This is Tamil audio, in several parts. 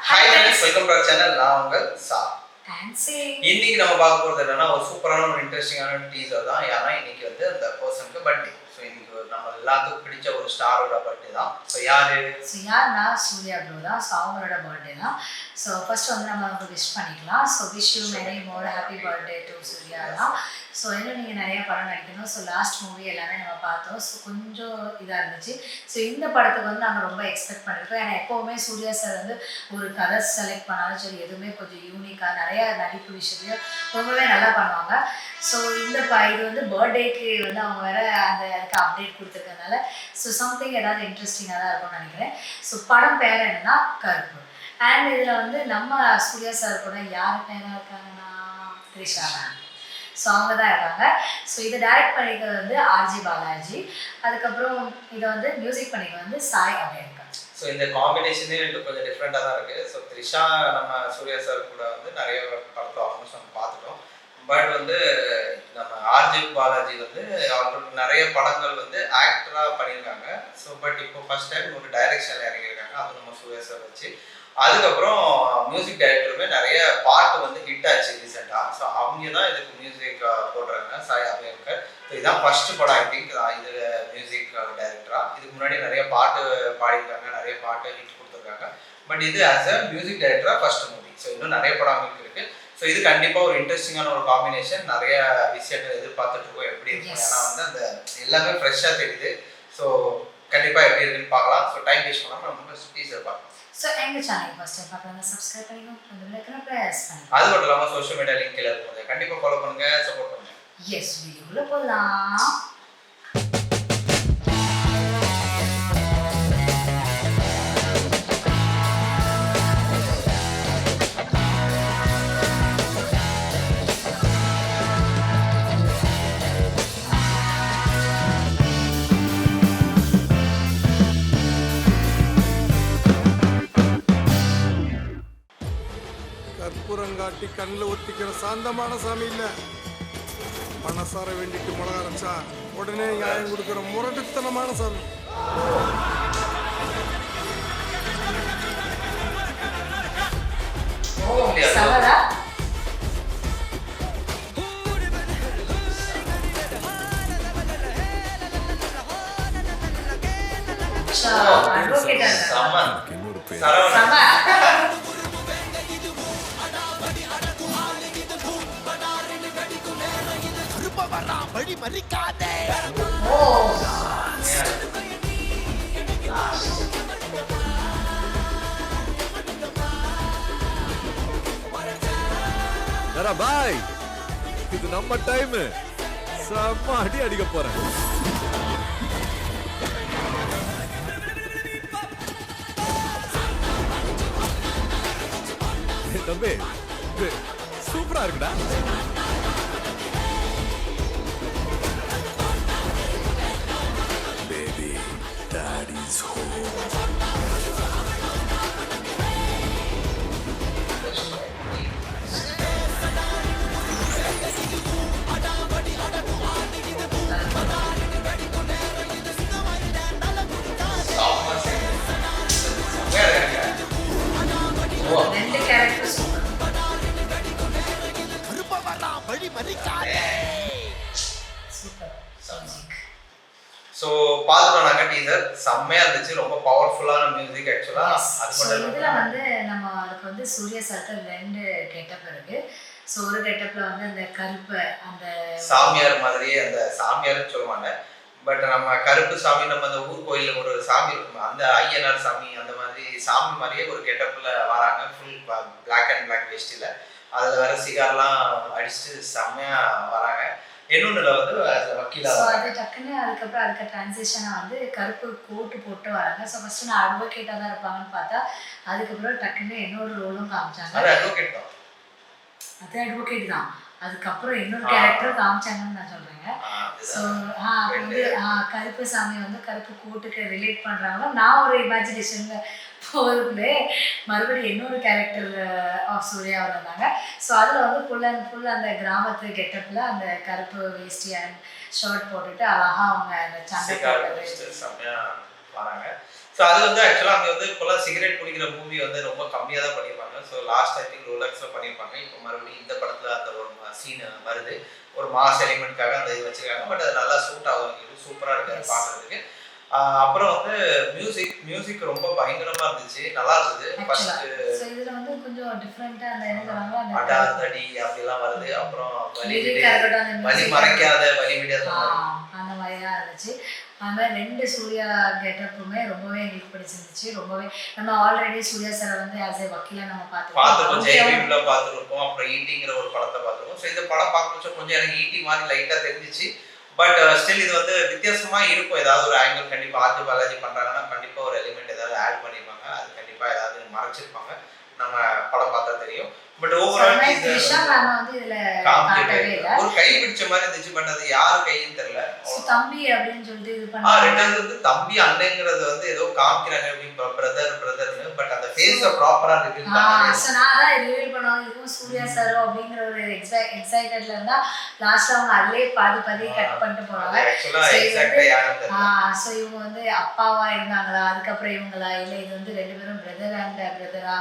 Hi friends, welcome to our channel. நான் உங்கள் சா. Fancy. இன்னைக்கு நம்ம பார்க்க போறது என்னன்னா ஒரு சூப்பரான ஒரு இன்ட்ரெஸ்டிங்கான டீசர் தான். ஏன்னா இன்னைக்கு வந்து அந்த பர்சனுக்கு பர்த்டே. ஸோ இன்னைக்கு நம்ம எல்லாத்துக்கும் பிடிச்ச ஒரு ஸ்டாரோட பர்த்டே தான். ஸோ யாருன்னா சூர்யா ப்ரோ தான். ஸோ அவங்களோட பர்த்டே தான். ஸோ ஃபர்ஸ்ட் வந்து நம்ம அவங்க விஷ் பண்ணிக்கலாம். So wish you many more happy birthday to Surya தான். ஸோ இன்னும் நீங்கள் நிறைய படம் நடிக்கணும். ஸோ லாஸ்ட் மூவி எல்லாமே நம்ம பார்த்தோம். ஸோ கொஞ்சம் இதாக இருந்துச்சு. ஸோ இந்த படத்துக்கு வந்து நாங்கள் ரொம்ப எக்ஸ்பெக்ட் பண்ணியிருக்கோம். ஏன்னா எப்போவுமே சூர்யா சார் வந்து ஒரு கதை செலக்ட் பண்ணாலும் சரி எதுவுமே கொஞ்சம் யூனிக்காக நிறையா நடிப்பு விஷயத்தையும் ரொம்பவே நல்லா பண்ணுவாங்க. ஸோ இந்த இது வந்து பர்த்டேக்கு வந்து அவங்க வேற அதுக்கு அப்டேட் கொடுத்துருக்கனால ஸோ சம்திங் ஏதாவது இன்ட்ரெஸ்டிங்காக தான் இருக்கும்னு நினைக்கிறேன். ஸோ படம் பேர் என்னன்னா கருப்பு. அண்ட் இதில் வந்து நம்ம சூர்யா சார் கூட யார் பேராக இருக்காங்கன்னா த்ரிஷா மேம். ஸோ அவங்க தான் இருக்காங்க. ஸோ இதை டைரக்ட் பண்ணிக்கிறது வந்து ஆர்ஜி பாலாஜி. அதுக்கப்புறம் இதை வந்து மியூசிக் பண்ணிக்கிறது வந்து சாய் அபயங்கர். ஸோ இந்த காம்பினேஷனே எனக்கு கொஞ்சம் டிஃப்ரெண்ட்டாக தான் இருக்குது. ஸோ த்ரிஷா நம்ம சூர்யா சார் கூட வந்து நிறைய படத்தில் ஆல்மோஸ்ட் நம்ம பார்த்துட்டோம். பட் வந்து நம்ம ஆர்ஜி பாலாஜி வந்து அவங்களுக்கு நிறைய படங்கள் வந்து ஆக்டராக பண்ணியிருக்காங்க. ஸோ பட் இப்போ ஃபர்ஸ்ட் டைம் ஒரு டைரக்ஷனில் இறங்கியிருக்காங்க. அது நம்ம சூர்யா சார் வச்சு. அதுக்கப்புறம் மியூசிக் டைரக்டருமே நிறைய பாட்டு வந்து ஹிட் ஆச்சு ரீசெண்டாக. ஸோ அவங்க தான் இதுக்கு மியூசிக் போடுறாங்க சாய் அபயங்கர். ஸோ இதுதான் ஃபர்ஸ்ட் படம் ஐ திங்க் இது மியூசிக் டைரக்டரா. இதுக்கு முன்னாடி நிறைய பாட்டு பாடியிருக்காங்க, நிறைய பாட்டு ஹிட் கொடுத்துருக்காங்க. பட் இது ஆஸ் அ மியூசிக் டைரக்டரா ஃபர்ஸ்ட் மூவி. ஸோ இன்னும் நிறைய படம் அவங்களுக்கு இருக்கு. ஸோ இது கண்டிப்பாக ஒரு இன்ட்ரெஸ்டிங்கான ஒரு காம்பினேஷன். நிறைய விஷயங்கள் எதிர்பார்த்துட்டு இருக்கோம் எப்படி இருக்கும். ஏன்னா வந்து அந்த எல்லாமே ஃப்ரெஷ்ஷாக தெரியுது. ஸோ கண்டிப்பாக எப்படி இருக்குன்னு பார்க்கலாம். ஸோ டைம் வேஸ்ட் பண்ணாமல் நம்ம டீசர் பார்க்கலாம். ஸோ எங்கள் சேனல் ஃபர்ஸ்ட் டைம் பார்க்குறாங்க சப்ஸ்கிரைப் பண்ணிக்கோங்க. அந்த பெல்லைக்கனை ப்ரெஸ் பண்ணுங்க. அது மட்டும் இல்லாமல் சோஷியல் மீடியா லிங்க் கீழே இருக்கும். கண்டிப்பாக ஃபாலோ பண்ணுங்க, சப்போர்ட் பண்ணுங்க. எஸ் வீடியோக்குள்ளே போகலாம். கற்பூரங்காட்டி கண்ணில் ஒத்திக்கிற சாந்தமான சாமி இல்லை. மனசார வேண்டிட்டு மிளகா அரைச்சா உடனே நியாயம் கொடுக்குற முரட்டுத்தனமான சாமி. சவரா அட்வொகேட்டா சம படி மறிக்காதே. பாய் இது நம்ம டைம். செம்ம அடி அடிக்க போறேன். தம்பி சூப்பரா இருக்குடா. Baby, daddy's home. ரெண்டு கேரக்டர் ஸோ பார்த்துட்டோம் நாங்கள் டீசர். செம்மையாக இருந்துச்சு. ரொம்ப பவர்ஃபுல்லான மியூசிக் ஆக்சுவலாக. அது இதில் வந்து நம்ம அதுக்கு வந்து சூர்யா சாருக்கு ரெண்டு கெட்டப் இருக்கு. ஸோ ஒரு கெட்டப்பில் வந்து அந்த கருப்பு அந்த சாமியார் மாதிரி, அந்த சாமியார்னு சொல்ல மாட்டேன், பட் நம்ம கருப்பு சாமி, நம்ம அந்த ஊர் கோயிலில் ஒரு சாமி இருக்கும், அந்த ஐயனார் சாமி, அந்த மாதிரி சாமி மாதிரியே ஒரு கெட்டப்பில் வராங்க. ஃபுல் பிளாக் அண்ட் பிளாக் வேஸ்டில். அதில் வேற சிகார்லாம் அடிச்சுட்டு செம்மையாக வராங்க. இன்னொன்றுல வந்து வக்கீலா அது டக்குன்னு அதுக்கப்புறம் அதுக்கு டிரான்சிஷனாக வந்து கருப்பு கோட்டு போட்டு வராங்க. ஸோ ஃபஸ்ட்டு நான் அட்வொகேட்டாக தான் இருப்பாங்கன்னு பார்த்தா அதுக்கப்புறம் டக்குன்னு இன்னொரு ரோலும் காமிச்சாங்க. அது அட்வொகேட் தான். அது அட்வொகேட் தான். அதுக்கப்புறம் இன்னொரு கேரக்டர் காமிச்சாங்கன்னு நான் சொல்கிறேங்க. ஸோ வந்து கருப்பு சாமி வந்து கருப்பு கோட்டுக்கு ரிலேட் பண்ணுறாங்க. நான் ஒரு இமேஜினேஷனில் போகிறதுலே மறுபடியும் இன்னொரு கேரக்டர் ஆஃப் சூர்யா வந்தாங்க. ஸோ அதில் வந்து ஃபுல் அண்ட் ஃபுல் அந்த கிராமத்து கெட்டப்பில் அந்த கருப்பு வேஷ்டி அண்ட் ஷர்ட் போட்டுட்டு அழகாக அவங்க அந்த சண்டை போடுறது செம்மையாக வராங்க. ஸோ அது வந்து ஆக்சுவலாக அங்கே வந்து இப்போலாம் சிகரெட் குடிக்கிற மூவி வந்து ரொம்ப கம்மியாக தான் பண்ணியிருப்பாங்க. ஸோ லாஸ்ட் ஐ திங்க் ரோலக்ஸில் பண்ணியிருப்பாங்க. இப்போ மறுபடியும் இந்த படத்தில் அந்த ஒரு சீன் வருது, ஒரு மாஸ் எலிமெண்ட்காக அந்த இது வச்சிருக்காங்க. பட் அது நல்லா சூட் ஆகும், சூப்பராக இருக்குது பார்க்குறதுக்கு. அப்புறம் வந்து மியூசிக் ரொம்ப பயங்கரமா இருந்துச்சு, நல்லா இருந்தது. ஃபர்ஸ்ட் இதுல வந்து கொஞ்சம் டிஃபரெண்டா அந்த என்ன சொல்றாங்க அந்த அடாதடி அப்படிலாம் வருது. அப்புறம் லிரிக்கா இருக்கட்டும், அந்த வலி music மறைக்காத வலி விடாத அந்த மாதிரியா இருந்துச்சு. அது மாதிரி 2 சூர்யா கெட்டப்புமே ரொம்பவே எங்களுக்கு பிடிச்சிருந்துச்சு. ரொம்பவே நம்ம ஆல்ரெடி சூர்யா சார் வந்து ஆஸ் ஏ வக்கீலா நம்ம பார்த்துருக்கோம், ஜெய்பீம்ல பார்த்துருக்கோம், அப்புறம் ஈட்டிங்கிற ஒரு படத்தை பார்த்துருக்கோம். ஸோ இந்த படம் பார்க்கும்போது கொஞ்சம் எனக்கு ஈட்டி மாதிரி லைட்டாக தெரிஞ்சிச்சு. பட் ஸ்டில் இது வந்து வித்தியாசமா இருக்கும். ஏதாவது ஒரு ஆங்கிள் கண்டிப்பா ஆர்ஜி பாலாஜி பண்றாங்கன்னா கண்டிப்பா ஒரு எலிமெண்ட் ஏதாவது ஆட் பண்ணிருப்பாங்க. அது கண்டிப்பா ஏதாவது மறைச்சிருப்பாங்க, நம்ம படம் பார்த்தா தெரியும். பட் ஓவரால் ஒரு கை பிடிச்ச மாதிரி இருந்துச்சு. பட் அது யார் கைன்னு தெரியல. தம்பி அப்படின்னு சொல்லிட்டு இது பண்ணாங்க. ரெண்டாவது வந்து தம்பி அண்ணங்கிறது வந்து ஏதோ காமிக்கிறாங்க பிரதர்னு. பட் அந்த ஃபேஸ ப்ராப்பரா ரிவீல் பண்ணாங்க. சோ நான் தான் ரிவீல் பண்ணுவாங்க இதுவும் சூர்யா சார் அப்படிங்கிற ஒரு எக்ஸைட்டட்ல இருந்தா லாஸ்ட் அவங்க அதிலே பாதி கட் பண்ணிட்டு போறாங்க. ஆக்சுவலா எக்ஸாக்ட்டா யாரும் தெரியல. சோ இவங்க வந்து அப்பாவா இருந்தாங்களா, அதுக்கப்புறம் இவங்களா, இல்ல இது வந்து 2 பேரும் பிரதர் அண்ட் பிரதரா,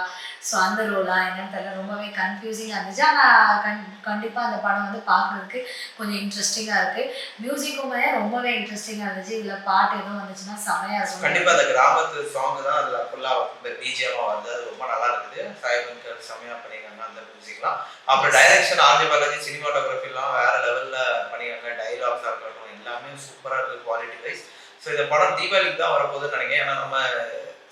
ஸோ அந்த ரோலா என்னன்னு தெரியல. ரொம்பவே கன்ஃபியூசிங்காக இருந்துச்சு. ஆனால் கண்டிப்பாக அந்த படம் வந்து பார்க்குறதுக்கு கொஞ்சம் இன்ட்ரெஸ்டிங்காக இருக்குது. மியூசிக்குமே ரொம்பவே இன்ட்ரெஸ்டிங்காக இருந்துச்சு. இதில் பாட்டு எதுவும் வந்துச்சுன்னா செமையாக இருக்கும். கண்டிப்பாக அந்த கிராமத்து சாங் தான் அதில் ஃபுல்லாக பிஜிஎம்மாக வந்து அது ரொம்ப நல்லா இருக்குது. சாய்பன்கர் செமையாக பண்ணியிருக்காங்க அந்த மியூசிக்லாம். அப்புறம் டைரக்ஷன் ஆர்ஜி பாலாஜி, சினிமாட்டோகிராஃபிலாம் வேறு லெவலில் பண்ணியிருக்காங்க. டைலாக்ஸாக இருக்கட்டும் எல்லாமே சூப்பராக இருக்குது குவாலிட்டி வைஸ். ஸோ இந்த படம் தீபாவளிக்கு தான் வரப்போகுதுன்னு நினைக்கிறேன். ஏன்னா நம்ம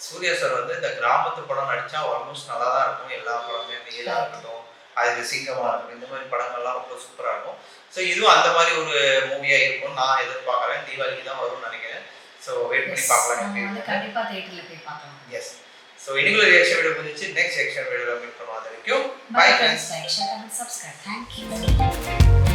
சூர்யா சார் வந்து இந்த கிராமத்து படம் நடிச்சா ஆல்மோஸ்ட் நல்லா தான் இருக்கும். எல்லா படமே மேலாக இருக்கட்டும், அது சிங்கமாக இருக்கட்டும், இந்த மாதிரி படங்கள்லாம் ரொம்ப சூப்பராக இருக்கும். ஸோ இதுவும் அந்த மாதிரி ஒரு மூவியாக இருக்கும் நான் எதிர்பார்க்குறேன். தீபாவளிக்கு தான் வரும்னு நினைக்கிறேன். ஸோ வெயிட் பண்ணி பார்க்கலாம். கண்டிப்பாக தியேட்டரில் போய் பார்க்கலாம். எஸ். ஸோ இன்னைக்குள்ள ரியாக்ஷன் வீடியோ முடிஞ்சு நெக்ஸ்ட் செக்ஷன் வீடியோவில் மீட் பண்ணுவோம். அது வரைக்கும் bye friends. Like, share and subscribe. Thank you.